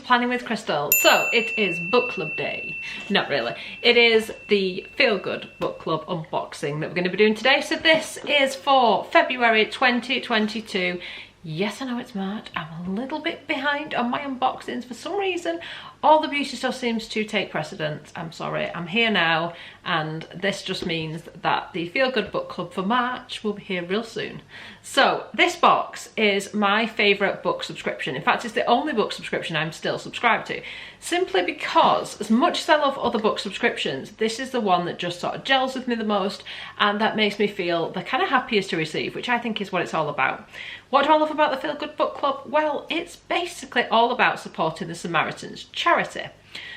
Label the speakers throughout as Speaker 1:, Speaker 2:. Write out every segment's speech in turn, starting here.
Speaker 1: Planning with Crystal. So it is book club day. Not really. It is the Feel Good book club unboxing that we're going to be doing today. So this is for February 2022. Yes, I know it's March. I'm a little bit behind on my unboxings for some reason. All the beauty stuff seems to take precedence. I'm sorry, I'm here now, and this just means that the Feel Good Book Club for March will be here real soon. So this box is my favourite book subscription. In fact, it's the only book subscription I'm still subscribed to. Simply because, as much as I love other book subscriptions, this is the one that just sort of gels with me the most, and that makes me feel the kind of happiest to receive, which I think is what it's all about. What do I love about the Feel Good Book Club? Well, it's basically all about supporting the Samaritans charity.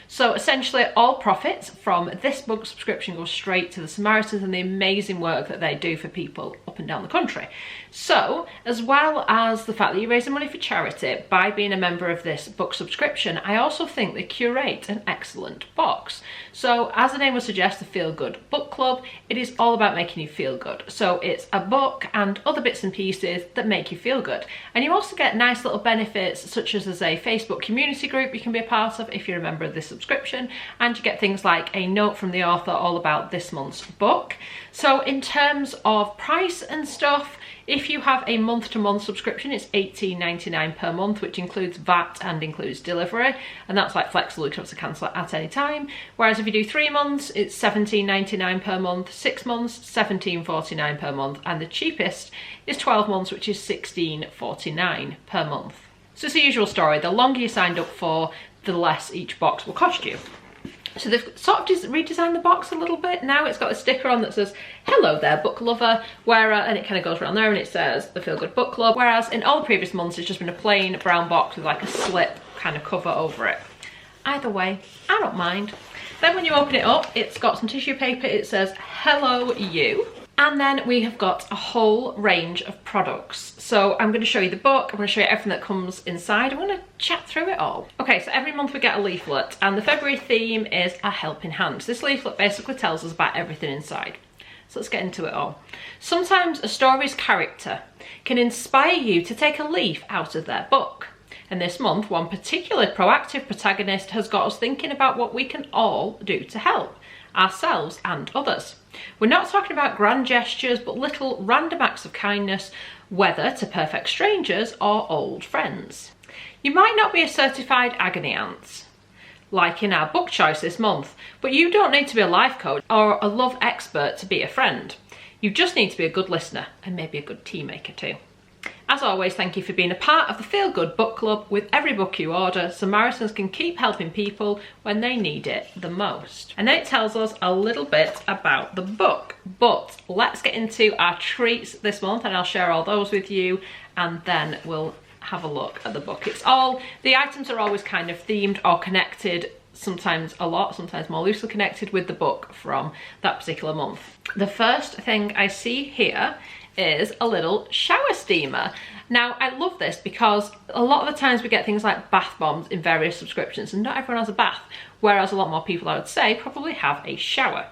Speaker 1: So essentially all profits from this book subscription go straight to the Samaritans and the amazing work that they do for people up and down the country. So, as well as the fact that you're raising money for charity by being a member of this book subscription, I also think they curate an excellent box. So, as the name would suggest, the Feel Good Book Club, it is all about making you feel good. So it's a book and other bits and pieces that make you feel good. And you also get nice little benefits, such as there's a Facebook community group you can be a part of if you're a member of this subscription, and you get things like a note from the author all about this month's book. So in terms of price and stuff, if you have a month-to-month subscription, it's $18.99 per month, which includes VAT and includes delivery, and that's like flexible, you can also cancel it at any time. Whereas if you do 3 months, it's $17.99 per month, 6 months, $17.49 per month, and the cheapest is 12 months, which is $16.49 per month. So it's the usual story. The longer you signed up for, the less each box will cost you. So they've sort of redesigned the box a little bit. Now it's got a sticker on that says, "Hello there, book lover," and it kind of goes around there and it says the Feel Good Book Club. Whereas in all the previous months, it's just been a plain brown box with like a slip kind of cover over it. Either way, I don't mind. Then when you open it up, it's got some tissue paper. It says, "Hello you." And then we have got a whole range of products. So I'm going to show you the book, I'm going to show you everything that comes inside. I'm going to chat through it all. Okay, so every month we get a leaflet, and the February theme is A Helping Hand. This leaflet basically tells us about everything inside. So let's get into it all. Sometimes a story's character can inspire you to take a leaf out of their book. And this month, one particularly proactive protagonist has got us thinking about what we can all do to help ourselves and others. We're not talking about grand gestures, but little random acts of kindness, whether to perfect strangers or old friends. You might not be a certified agony aunt, like in our book choice this month, but you don't need to be a life coach or a love expert to be a friend. You just need to be a good listener and maybe a good tea maker too. As always, thank you for being a part of the Feel Good Book Club. With every book you order, Samaritans can keep helping people when they need it the most. And then it tells us a little bit about the book. But let's get into our treats this month, and I'll share all those with you, and then we'll have a look at the book. The items are always kind of themed or connected, sometimes a lot, sometimes more loosely connected with the book from that particular month. The first thing I see here is a little shower steamer. Now I love this because a lot of the times we get things like bath bombs in various subscriptions, and not everyone has a bath, whereas a lot more people, I would say, probably have a shower.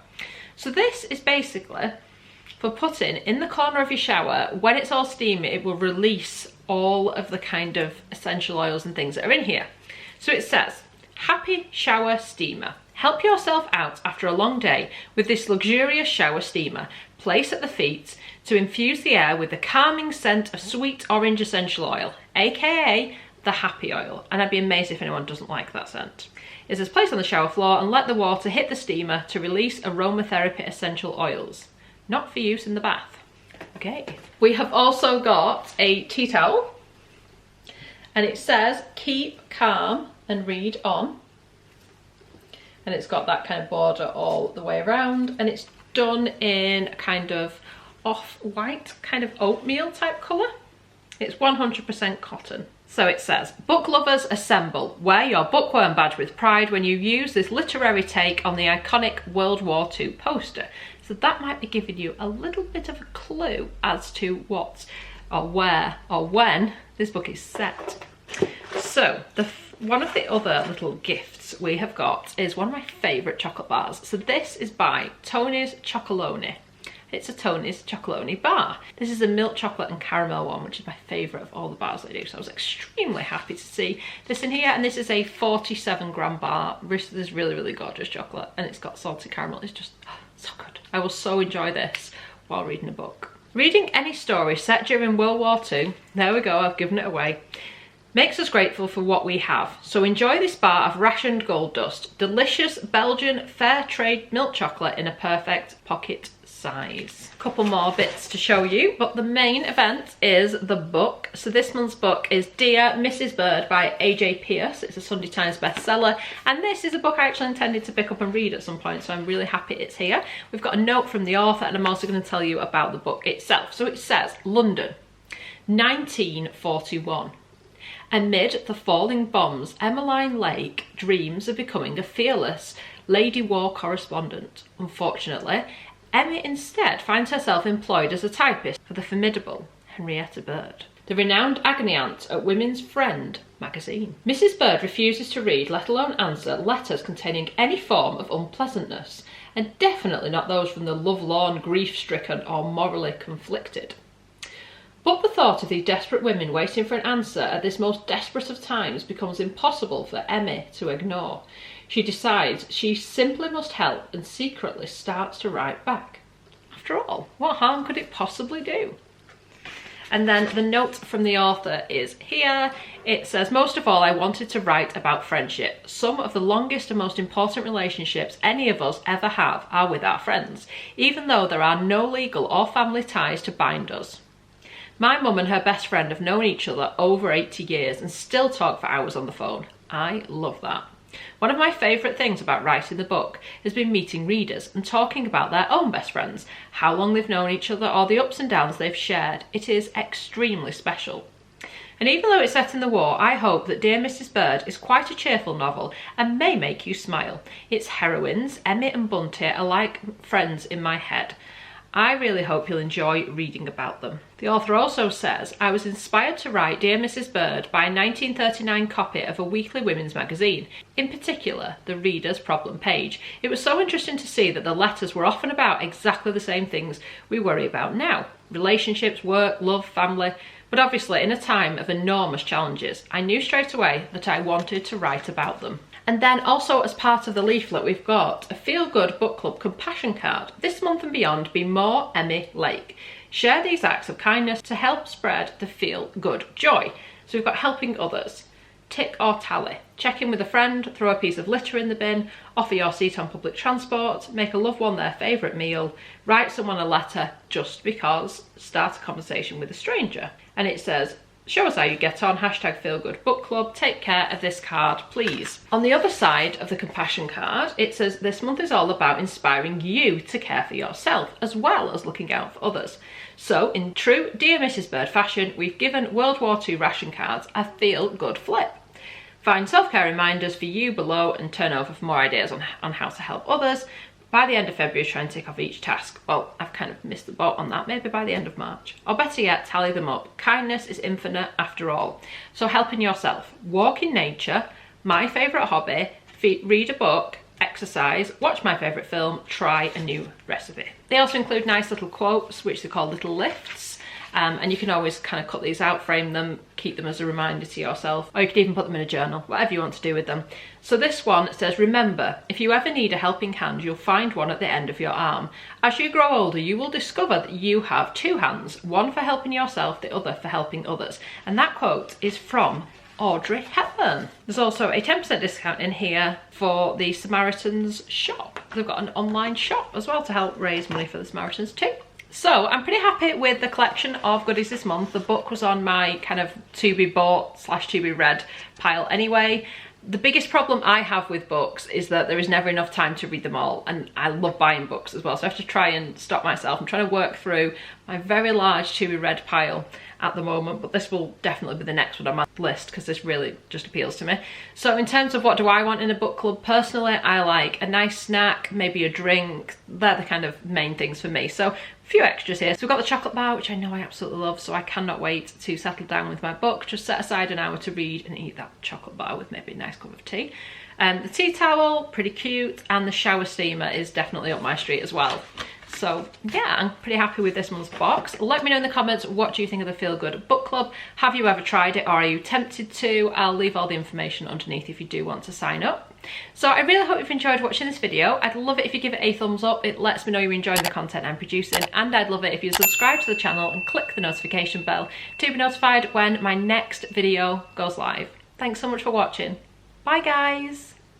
Speaker 1: So this is basically for putting in the corner of your shower. When it's all steamy, it will release all of the kind of essential oils and things that are in here. So it says, "Happy shower steamer. Help yourself out after a long day with this luxurious shower steamer. Place at the feet to infuse the air with the calming scent of sweet orange essential oil, aka the happy oil." And I'd be amazed if anyone doesn't like that scent. It says, "Place on the shower floor and let the water hit the steamer to release aromatherapy essential oils. Not for use in the bath." Okay. We have also got a tea towel, and it says, "Keep calm and read on." And it's got that kind of border all the way around, and it's done in a kind of off-white, kind of oatmeal type colour. It's 100% cotton. So it says, "Book lovers assemble. Wear your bookworm badge with pride when you use this literary take on the iconic World War II poster." So that might be giving you a little bit of a clue as to what or where or when this book is set. So one of the other little gifts we have got is one of my favourite chocolate bars. So this is by Tony's Chocolonely, It's a Tony's Chocolonely bar. This is a milk chocolate and caramel one, which is my favourite of all the bars they do. So I was extremely happy to see this in here. And this is a 47-gram bar. This is really, really gorgeous chocolate. And it's got salty caramel. It's just so good. I will so enjoy this while reading a book. Reading any story set during World War II, there we go, I've given it away, makes us grateful for what we have. So enjoy this bar of rationed gold dust. Delicious Belgian fair trade milk chocolate in a perfect pocket size. Couple more bits to show you, but the main event is the book. So this month's book is Dear Mrs. Bird by AJ Pierce. It's a Sunday Times bestseller, and this is a book I actually intended to pick up and read at some point, so I'm really happy it's here. We've got a note from the author, and I'm also going to tell you about the book itself. So it says, London, 1941. Amid the falling bombs, Emmeline Lake dreams of becoming a fearless Lady War correspondent. Unfortunately, Emmy instead finds herself employed as a typist for the formidable Henrietta Bird, the renowned agony aunt at Women's Friend magazine. Mrs. Bird refuses to read, let alone answer, letters containing any form of unpleasantness, and definitely not those from the lovelorn, grief-stricken, or morally conflicted. But the thought of these desperate women waiting for an answer at this most desperate of times becomes impossible for Emmy to ignore. She decides she simply must help and secretly starts to write back. After all, what harm could it possibly do? And then the note from the author is here. It says, most of all, I wanted to write about friendship. Some of the longest and most important relationships any of us ever have are with our friends, even though there are no legal or family ties to bind us. My mum and her best friend have known each other over 80 years and still talk for hours on the phone. I love that. One of my favourite things about writing the book has been meeting readers and talking about their own best friends, how long they've known each other, or the ups and downs they've shared. It is extremely special. And even though it's set in the war, I hope that Dear Mrs. Bird is quite a cheerful novel and may make you smile. Its heroines, Emmy and Bunty, are like friends in my head. I really hope you'll enjoy reading about them. The author also says, I was inspired to write Dear Mrs. Bird by a 1939 copy of a weekly women's magazine, in particular, the Reader's Problem page. It was so interesting to see that the letters were often about exactly the same things we worry about now. Relationships, work, love, family. But obviously, in a time of enormous challenges, I knew straight away that I wanted to write about them. And then also as part of the leaflet, we've got a feel-good book club compassion card. This month and beyond, be more Emmy Lake. Share these acts of kindness to help spread the feel-good joy. So we've got helping others, tick or tally, check in with a friend, throw a piece of litter in the bin, offer your seat on public transport, make a loved one their favourite meal, write someone a letter just because, start a conversation with a stranger. And it says, show us how you get on, #feelgoodbookclub, take care of this card, please. On the other side of the compassion card, it says this month is all about inspiring you to care for yourself, as well as looking out for others. So, in true Dear Mrs. Bird fashion, we've given World War II ration cards a feel-good flip. Find self-care reminders for you below and turn over for more ideas on how to help others. By the end of February, try and tick off each task. Well, I've kind of missed the boat on that, maybe by the end of March. Or better yet, tally them up. Kindness is infinite after all. So helping yourself. Walk in nature, my favourite hobby, read a book, exercise, watch my favourite film, try a new recipe. They also include nice little quotes, which they call little lifts. And you can always kind of cut these out, frame them, keep them as a reminder to yourself, or you could even put them in a journal, whatever you want to do with them. So this one says, remember, if you ever need a helping hand, you'll find one at the end of your arm. As you grow older, you will discover that you have two hands, one for helping yourself, the other for helping others. And that quote is from Audrey Hepburn. There's also a 10% discount in here for the Samaritans shop. They've got an online shop as well to help raise money for the Samaritans too. So I'm pretty happy with the collection of goodies this month. The book was on my kind of to be bought / to be read pile anyway. The biggest problem I have with books is that there is never enough time to read them all, and I love buying books as well, so I have to try and stop myself. I'm trying to work through my very large to be read pile at the moment, but this will definitely be the next one on my list because this really just appeals to me. So in terms of what do I want in a book club, personally I like a nice snack, maybe a drink. They're the kind of main things for me. So a few extras here. So we've got the chocolate bar, which I know I absolutely love, so I cannot wait to settle down with my book. Just set aside an hour to read and eat that chocolate bar with maybe a nice cup of tea. The tea towel, pretty cute, and the shower steamer is definitely up my street as well. So yeah, I'm pretty happy with this month's box. Let me know in the comments, what do you think of the Feel Good Book Club? Have you ever tried it, or are you tempted to? I'll leave all the information underneath if you do want to sign up. So I really hope you've enjoyed watching this video. I'd love it if you give it a thumbs up. It lets me know you're enjoying the content I'm producing, and I'd love it if you subscribe to the channel and click the notification bell to be notified when my next video goes live. Thanks so much for watching. Bye guys.